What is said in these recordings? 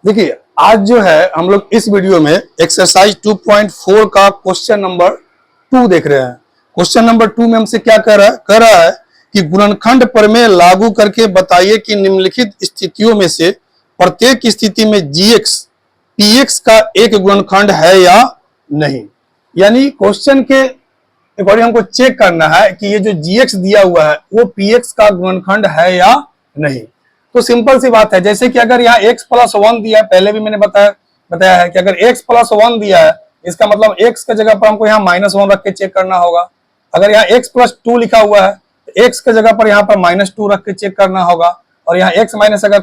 देखिए आज जो है हम लोग इस वीडियो में एक्सरसाइज 2.4 का क्वेश्चन नंबर 2 देख रहे हैं। क्वेश्चन नंबर 2 में हमसे क्या कह रहा है कि गुणनखंड प्रमेय लागू करके बताइए कि निम्नलिखित स्थितियों में से प्रत्येक स्थिति में जीएक्स पीएक्स का एक गुणनखंड है या नहीं। यानी क्वेश्चन के अकॉर्डिंग हमको चेक करना है कि ये जो जीएक्स दिया हुआ है वो पीएक्स का गुणनखंड है या नहीं। तो सिंपल सी बात है, जैसे कि अगर यहाँ x प्लस 1 दिया है, पहले भी मैंने बताया है कि अगर x प्लस 1 दिया है इसका मतलब x के जगह पर हमको यहाँ -1 रख के चेक करना होगा। अगर यहाँ x प्लस 2 लिखा हुआ है तो x के जगह पर यहाँ पर -2 रख के चेक करना होगा। और यहाँ x माइनस अगर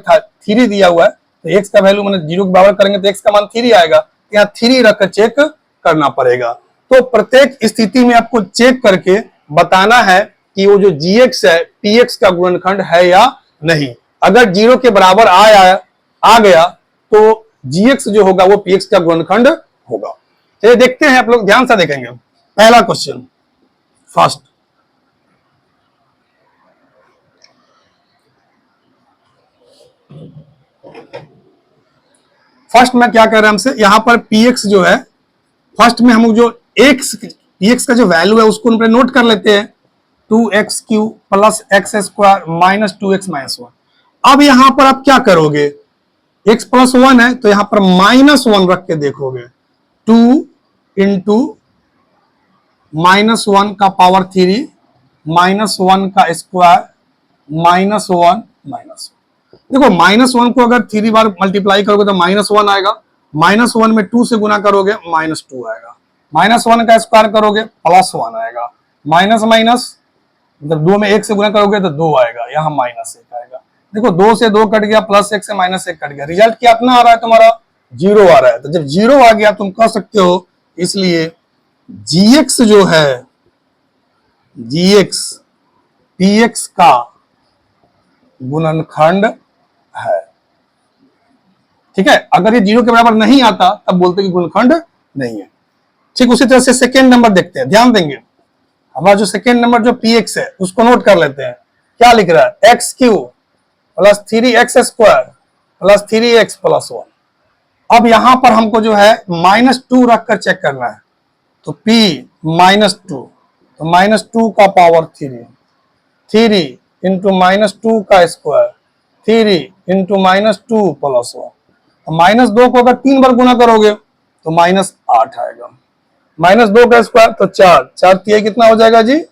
3 दिया हुआ है तो x का वैल्यू मैंने 0 के बराबर करेंगे तो x का मान 3 आएगा, यहाँ 3 रख कर चेक करना पड़ेगा। तो प्रत्येक स्थिति में आपको चेक करके बताना है कि वो जो जीएक्स है पीएक्स का गुणनखंड है या नहीं। अगर 0 के बराबर आ गया तो जीएक्स जो होगा वो पीएक्स का गुणनखंड होगा। चलिए देखते हैं, आप लोग ध्यान से देखेंगे। पहला क्वेश्चन फर्स्ट में क्या कर रहे हैं हमसे, यहां पर पीएक्स जो है फर्स्ट में हम जो पीएक्स का जो वैल्यू है उसको नोट कर लेते हैं 2x³ plus x² minus 2x minus 1। अब यहां पर आप क्या करोगे, x प्लस 1 है तो यहां पर -1 रख के देखोगे। 2 इंटू -1 का पावर 3 -1 का स्क्वायर -1 माइनस। देखो -1 को अगर 3 बार मल्टीप्लाई करोगे तो -1 आएगा, -1 में 2 से गुना करोगे -2 आएगा, -1 का स्क्वायर करोगे +1 आएगा, माइनस माइनस मतलब 2 में 1 से गुना करोगे तो 2 आएगा, यहाँ -1 आएगा। देखो 2 से 2 कट गया, +1 से -1 कट गया, रिजल्ट कितना आ रहा है तुम्हारा 0 आ रहा है। तो जब 0 आ गया तुम कह सकते हो, इसलिए जीएक्स जो है जीएक्स पीएक्स का गुणनखंड है। ठीक है, अगर ये 0 के बराबर नहीं आता तब बोलते कि गुणनखंड नहीं है। ठीक उसी तरह से सेकेंड नंबर देखते हैं, ध्यान देंगे। हमारा जो सेकेंड नंबर जो पीएक्स है उसको नोट कर लेते हैं। क्या लिख रहा है, x³ plus 3x² plus 3x plus 1। अब यहां पर हमको जो है -2 रख कर चेक करना है, तो p -2 तो -2 का पावर 3 इंटू -2 का स्क्वायर 3 इंटू -2 प्लस 1। -2 को अगर 3 बार गुना करोगे तो -8 आएगा, -2 का स्क्वायर तो 4 ये कितना हो जाएगा जी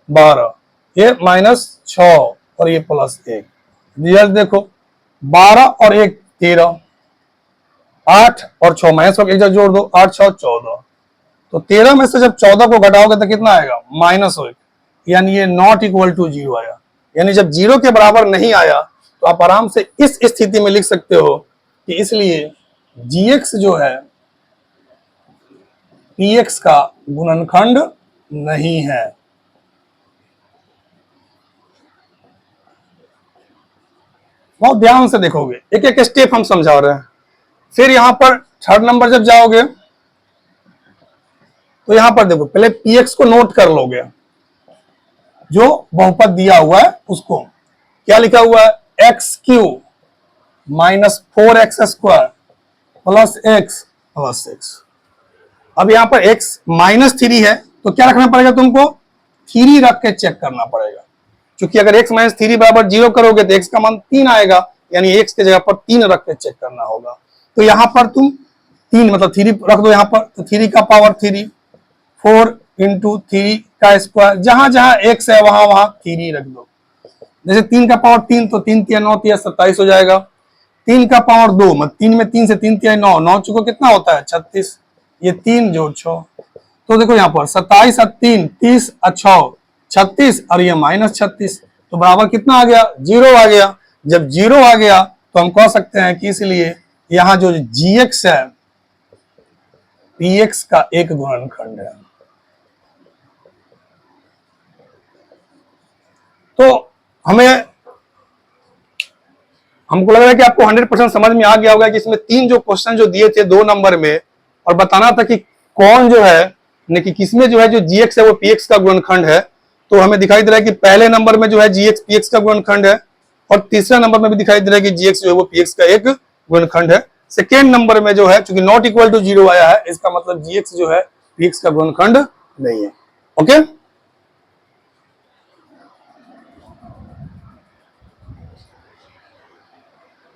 12, ये -6 और ये +1। रिजल्ट देखो 12 और 1 13, 8 और 6 माइनस एक जगह जोड़ दो, 8 6 14, तो 13 में से जब 14 को घटाओगे तो कितना आएगा -1, यानी ये नॉट इक्वल टू 0 आया। यानी जब 0 के बराबर नहीं आया तो आप आराम से इस स्थिति में लिख सकते हो कि इसलिए जीएक्स जो है पीएक्स का गुणनखंड नहीं है। बहुत ध्यान से देखोगे, एक एक स्टेप हम समझा रहे हैं। फिर यहां पर थर्ड नंबर जब जाओगे तो यहां पर देखो, पहले पीएक्स को नोट कर लोगे, जो बहुपद दिया हुआ है उसको। क्या लिखा हुआ है, x³ minus 4x² plus x plus x। अब यहां पर x -3 है तो क्या रखना पड़ेगा तुमको, 3 रख के चेक करना पड़ेगा, क्योंकि अगर x - 3 बराबर 0 करोगे तो x का मान 3 आएगा, यानी x के जगह पर 3 रख के चेक करना होगा। तो यहां पर तुम 3 मतलब 3 रख दो यहाँ पर, तो 3 का पावर 3 4 इंटू 3 का स्क्वायर, जहां जहां x है वहां वहां 3 रख दो। जैसे 3 का पावर 3 तो 3 3 9 3 27 हो जाएगा। 3 का पावर 2 मतलब 3 में 3 से 3 3 9, 9 चुको कितना होता है 36, ये 3 जोड़ 6, तो देखो यहाँ पर 27 और 3 30 और 6 36 और ये -36, तो बराबर कितना आ गया 0 आ गया। जब 0 आ गया तो हम कह सकते हैं कि इसलिए यहाँ जो जीएक्स है पीएक्स का एक गुणनखंड है। तो हमको लग रहा है कि आपको 100% समझ में आ गया होगा कि इसमें 3 जो क्वेश्चन जो दिए थे 2 नंबर में, और बताना था कि कौन जो है कि किसमें जो है जो जीएक्स है वो पीएक्स का गुणनखंड है। तो हमें दिखाई दे रहा है कि पहले नंबर में जो है जीएक्स पीएक्स का गुणनखंड है, और तीसरा नंबर में भी दिखाई दे रहा है कि जीएक्स जो है वो पीएक्स का एक गुणनखंड है। सेकेंड नंबर में जो है चूंकि नॉट इक्वल टू 0 आया है, इसका मतलब gx जो है px का गुणनखंड नहीं है। ओके।